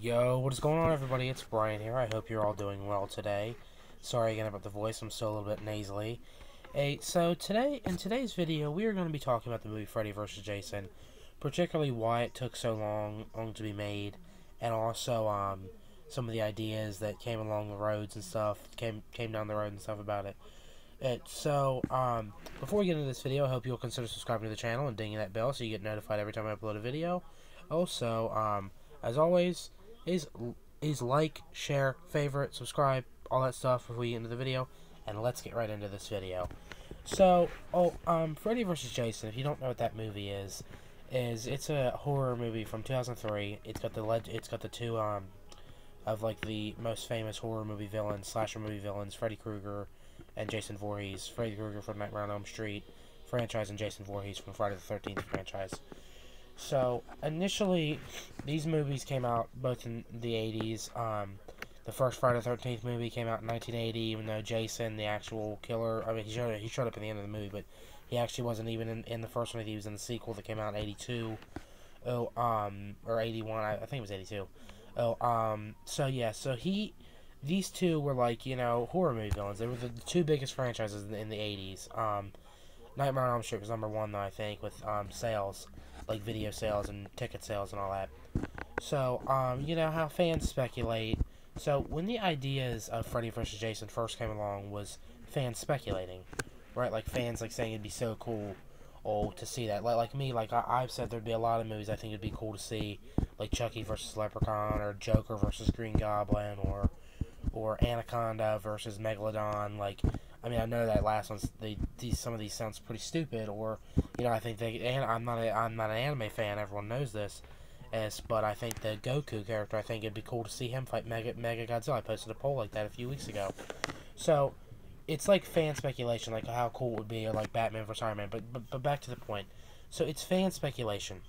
Yo, what is going on, everybody? It's Brian here. I hope you're all doing well today. Sorry again about the voice, I'm still a little bit nasally. In today's video, we are going to be talking about the movie Freddy vs. Jason, particularly why it took so long to be made, and also some of the ideas that came along the roads and stuff, came down the road and stuff about it. Before we get into this video, I hope you'll consider subscribing to the channel and dinging that bell so you get notified every time I upload a video. Also, as always, is like, share, favorite, subscribe, all that stuff before we get into the video, and let's get right into this video. Freddy vs. Jason, if you don't know what that movie is it's a horror movie from 2003. It's got the two of like the most famous horror movie villains, slasher movie villains, Freddy Krueger and Jason Voorhees. Freddy Krueger from Nightmare on Elm Street franchise and Jason Voorhees from Friday the 13th franchise. So, initially, these movies came out both in the 80s. The first Friday the 13th movie came out in 1980, even though Jason, the actual killer, I mean, he showed up at the end of the movie, but he actually wasn't even in the first one. He was in the sequel that came out in 82. Or 81, I think it was 82. These two were like, horror movie villains. They were the two biggest franchises in the 80s. Nightmare on Elm Street was number one, though, I think, with sales. Like video sales and ticket sales and all that. So, how fans speculate. So, when the ideas of Freddy vs. Jason first came along was fans speculating, right? Like, fans, like, saying it'd be so cool, to see that. Like me, I've said there'd be a lot of movies I think it'd be cool to see, like Chucky vs. Leprechaun, or Joker vs. Green Goblin, or Anaconda versus Megalodon. Like, I mean, I know that last one's some of these sounds pretty stupid, or I think I'm not an anime fan. Everyone knows this, but I think the Goku character, I think it'd be cool to see him fight Mega Godzilla. I posted a poll like that a few weeks ago. So it's like fan speculation, like how cool it would be, or like Batman vs. Iron Man. But back to the point. So it's fan speculation.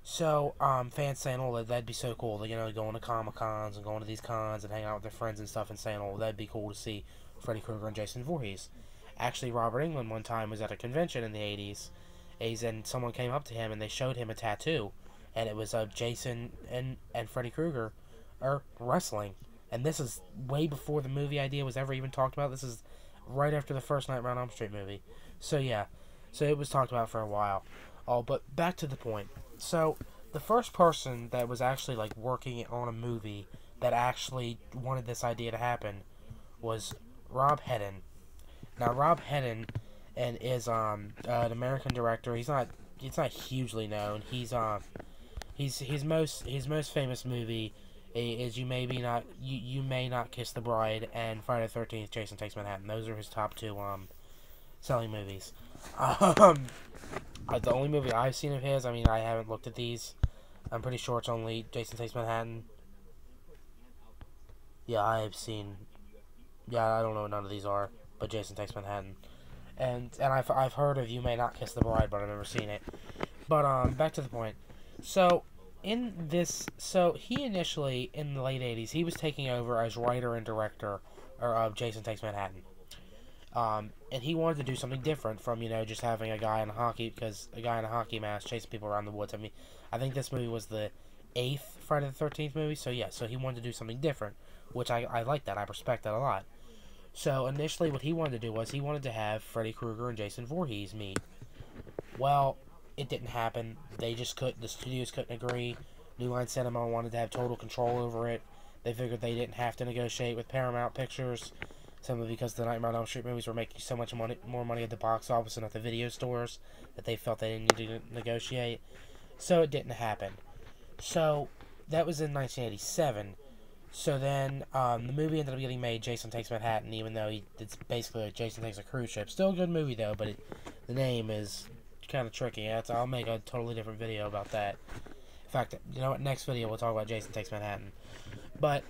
So fans saying, "Oh, that'd be so cool." Going to Comic Cons and going to these cons and hanging out with their friends and stuff, and saying, "Oh, that'd be cool to see Freddy Krueger and Jason Voorhees." Actually, Robert Englund one time was at a convention in the 80s, and someone came up to him and they showed him a tattoo, and it was Jason and Freddy Krueger are wrestling. And this is way before the movie idea was ever even talked about. This is right after the first Nightmare on Elm Street movie. So yeah, so it was talked about for a while. But back to the point. So the first person that was actually like working on a movie that actually wanted this idea to happen was Rob Hedden. Now Rob Hedden is an American director. He's not hugely known. His most famous movie is You May Not Kiss the Bride and Friday the 13th Jason Takes Manhattan. Those are his top two selling movies. The only movie I've seen of his, I mean, I haven't looked at these. I'm pretty sure it's only Jason Takes Manhattan. Yeah, I don't know what none of these are, but Jason Takes Manhattan. And I've heard of You May Not Kiss the Bride, but I've never seen it. But back to the point. So he initially, in the late 80s, he was taking over as writer and director of Jason Takes Manhattan. And he wanted to do something different from, just having a guy in a hockey mask chasing people around the woods. I mean, I think this movie was the 8th Friday the 13th movie, so yeah, so he wanted to do something different, which I like that, I respect that a lot. So initially what he wanted to do was he wanted to have Freddy Krueger and Jason Voorhees meet. Well, it didn't happen. The studios couldn't agree. New Line Cinema wanted to have total control over it. They figured they didn't have to negotiate with Paramount Pictures, simply because the Nightmare on Elm Street movies were making so much more money at the box office and at the video stores that they felt they didn't need to negotiate. So it didn't happen. So that was in 1987. So then the movie ended up getting made, Jason Takes Manhattan, even though it's basically like Jason Takes a Cruise Ship. Still a good movie though, but the name is kind of tricky. I'll make a totally different video about that. In fact, you know what? Next video we'll talk about Jason Takes Manhattan. But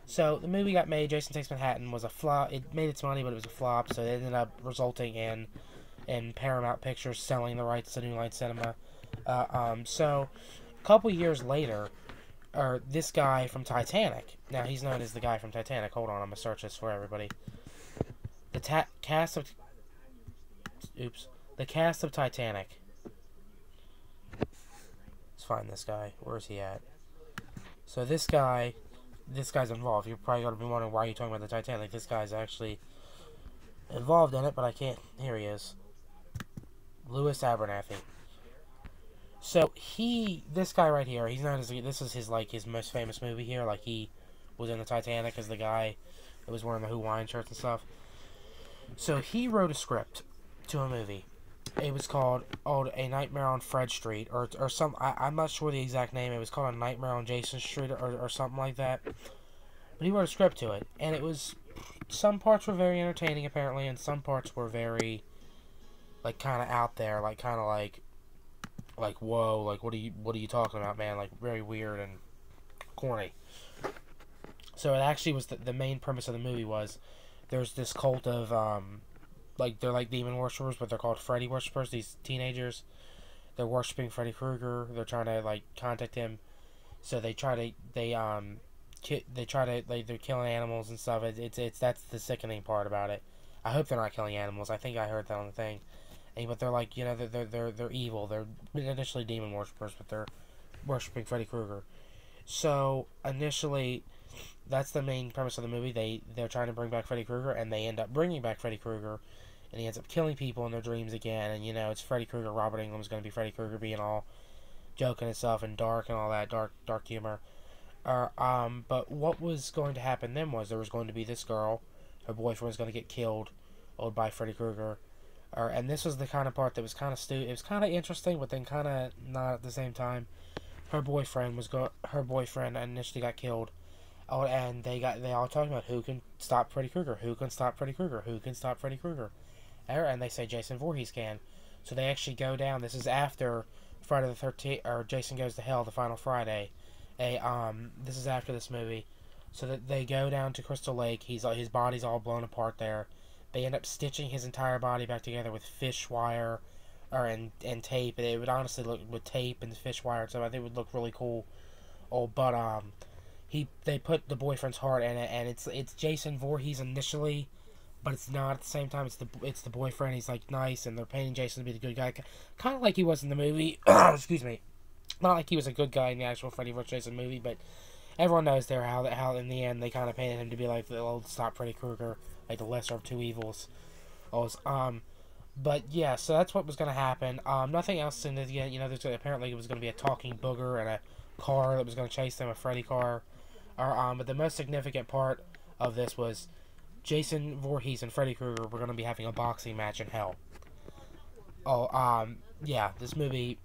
so the movie got made. Jason Takes Manhattan was a flop. It made its money, but it was a flop. So it ended up resulting in Paramount Pictures selling the rights to New Line Cinema. So a couple years later, this guy from Titanic. Now he's known as the guy from Titanic. Hold on, I'm gonna search this for everybody. The cast of Titanic. Let's find this guy. Where is he at? So this guy's involved. You're probably gonna be wondering why you're talking about the Titanic. This guy's actually involved in it, but I can't. Here he is, Louis Abernathy. So this guy right here, he's not as, this is his, like, his most famous movie here. Like, he was in the Titanic as the guy that was wearing the Hawaiian shirts and stuff. So he wrote a script to a movie. It was called A Nightmare on Fred Street, or some. I'm not sure the exact name. It was called A Nightmare on Jason Street, or something like that. But he wrote a script to it, and it was, some parts were very entertaining apparently, and some parts were very, like, kind of out there, like, kind of like whoa, like what are you talking about, man? Like, very weird and corny. So it actually was the main premise of the movie was there's this cult of like, they're like demon worshippers, but they're called Freddy worshippers. These teenagers, they're worshiping Freddy Krueger. They're trying to, like, contact him. So they're killing animals and stuff. It's that's the sickening part about it. I hope they're not killing animals. I think I heard that on the thing. But they're, like, you know, they're evil. They're initially demon worshippers, but they're worshiping Freddy Krueger. So initially, that's the main premise of the movie. They're trying to bring back Freddy Krueger, and they end up bringing back Freddy Krueger, and he ends up killing people in their dreams again. And, you know, it's Freddy Krueger. Robert Englund's going to be Freddy Krueger, being all joking and stuff and dark and all that dark humor. But what was going to happen then was there was going to be this girl. Her boyfriend was going to get killed by Freddy Krueger. And this was the kind of part that was kind of it was kind of interesting, but then kind of not at the same time. Her boyfriend initially got killed. Oh, and they all talking about who can stop Freddy Krueger, who can stop Freddy Krueger, who can stop Freddy Krueger, and they say Jason Voorhees can. So they actually go down. This is after Friday the 13th, or Jason Goes to Hell, the final Friday. This is after this movie. So that they go down to Crystal Lake. His body's all blown apart there. They end up stitching his entire body back together with fish wire, and tape. It would honestly look, with tape and fish wire and stuff, I think it would look really cool. Oh, but they put the boyfriend's heart in it, and it's Jason Voorhees initially, but it's not at the same time. It's the boyfriend. He's, like, nice, and they're painting Jason to be the good guy, kind of like he was in the movie. Excuse me, not like he was a good guy in the actual Freddy vs. Jason movie, but everyone knows there how in the end they kind of painted him to be like the old stop Freddy Krueger, like the lesser of two evils. But yeah, so that's what was going to happen. Nothing else significant. You know, apparently it was going to be a talking booger and a car that was going to chase them, a Freddy car. But the most significant part of this was Jason Voorhees and Freddy Krueger were going to be having a boxing match in hell. Yeah, this movie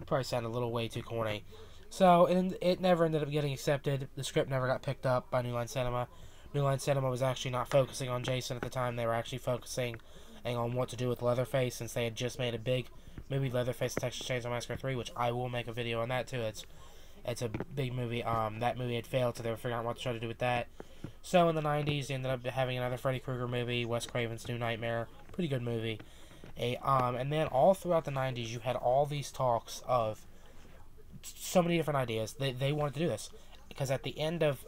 probably sounded a little way too corny. So it never ended up getting accepted. The script never got picked up by New Line Cinema. New Line Cinema was actually not focusing on Jason at the time. They were actually focusing on what to do with Leatherface, since they had just made a big movie, Leatherface Texas Chainsaw Massacre 3, which I will make a video on that too. It's a big movie. That movie had failed, so they were figuring out what to try to do with that. So in the 90s, they ended up having another Freddy Krueger movie, Wes Craven's New Nightmare. Pretty good movie. And then all throughout the 90s, you had all these talks of so many different ideas. They wanted to do this, because at the end of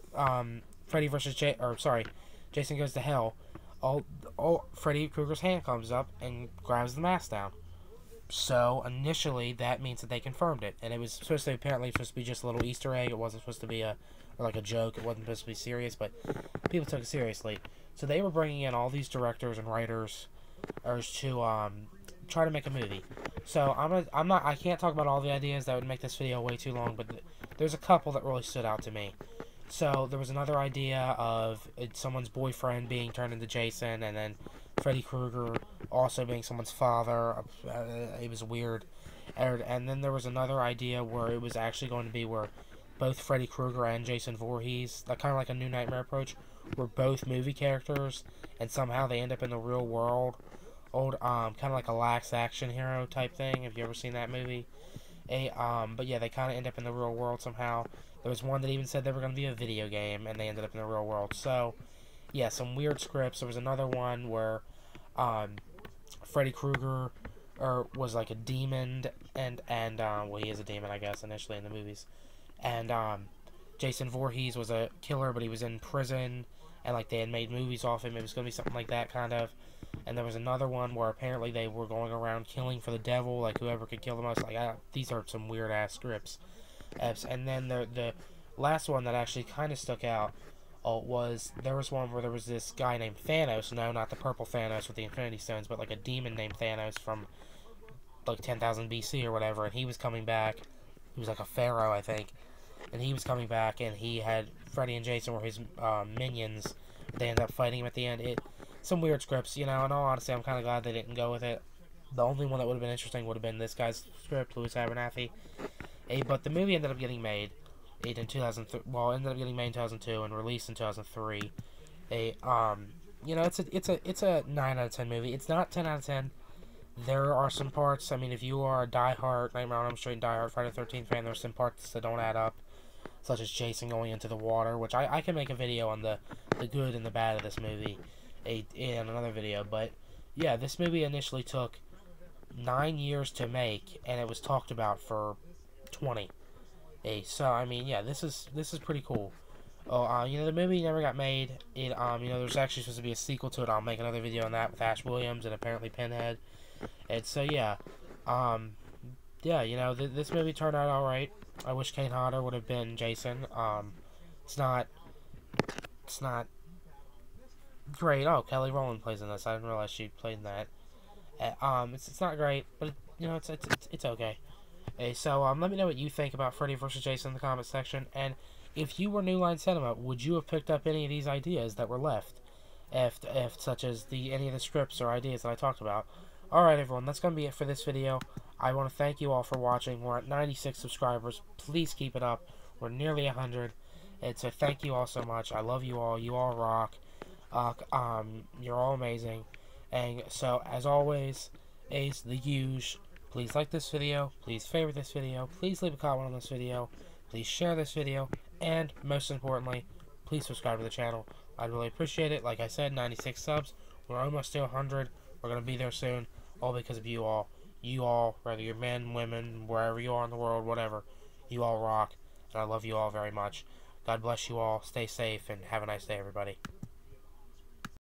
Jason Goes to Hell, all Freddy Krueger's hand comes up and grabs the mask down. So initially, that means that they confirmed it, and it was supposed to be just a little Easter egg. It wasn't supposed to be a joke. It wasn't supposed to be serious, but people took it seriously. So they were bringing in all these directors and writers to try to make a movie. So I can't talk about all the ideas. That would make this video way too long, but there's a couple that really stood out to me. So there was another idea of someone's boyfriend being turned into Jason, and then Freddy Krueger also being someone's father. It was weird. And then there was another idea where it was actually going to be where both Freddy Krueger and Jason Voorhees, kind of like a New Nightmare approach, were both movie characters, and somehow they end up in the real world. Kind of like a lax action hero type thing. Have you ever seen that movie? But yeah, they kind of end up in the real world somehow. There was one that even said they were going to be a video game, and they ended up in the real world. So, yeah, some weird scripts. There was another one where Freddy Krueger was like a demon, and well, he is a demon, I guess, initially in the movies. And Jason Voorhees was a killer, but he was in prison, and like they had made movies off him. It was going to be something like that, kind of. And there was another one where apparently they were going around killing for the devil, like whoever could kill the most. Like, these are some weird ass scripts. And then the last one that actually kind of stuck out was there was one where there was this guy named Thanos. No, not the purple Thanos with the Infinity Stones, but like a demon named Thanos from like 10,000 BC or whatever, and he was coming back. He was like a pharaoh, I think, and he was coming back, and he had Freddy and Jason were his minions. They ended up fighting him at the end. Some weird scripts, in all honesty, I'm kind of glad they didn't go with it. The only one that would have been interesting would have been this guy's script, Louis Abernathy. But the movie ended up getting made in 2003. Well, ended up getting made in 2002 and released in 2003. It's a 9 out of 10 movie. It's not 10 out of 10. There are some parts. I mean, if you are a die-hard Nightmare on Elm Street and die-hard Friday the 13th fan, there's some parts that don't add up, such as Jason going into the water, which I can make a video on the good and the bad of this movie in another video. But yeah, this movie initially took 9 years to make, and it was talked about for 20. So I mean, yeah, this is pretty cool. The movie never got made. There's actually supposed to be a sequel to it. I'll make another video on that with Ash Williams and apparently Pinhead. And so yeah, this movie turned out all right. I wish Kane Hodder would have been Jason. It's not great. Oh, Kelly Rowland plays in this. I didn't realize she played in that. It's not great, but it's okay. So let me know what you think about Freddy vs. Jason in the comment section, and if you were New Line Cinema, would you have picked up any of these ideas that were left, if such as any of the scripts or ideas that I talked about? Alright everyone, that's going to be it for this video. I want to thank you all for watching. We're at 96 subscribers. Please keep it up. We're nearly 100. And so thank you all so much. I love you all. You all rock. You're all amazing. And so, as always, is the huge. Please like this video. Please favorite this video. Please leave a comment on this video. Please share this video. And, most importantly, please subscribe to the channel. I'd really appreciate it. Like I said, 96 subs. We're almost to 100. We're going to be there soon. All because of you all. You all, whether you're men, women, wherever you are in the world, whatever, you all rock. And I love you all very much. God bless you all. Stay safe and have a nice day, everybody.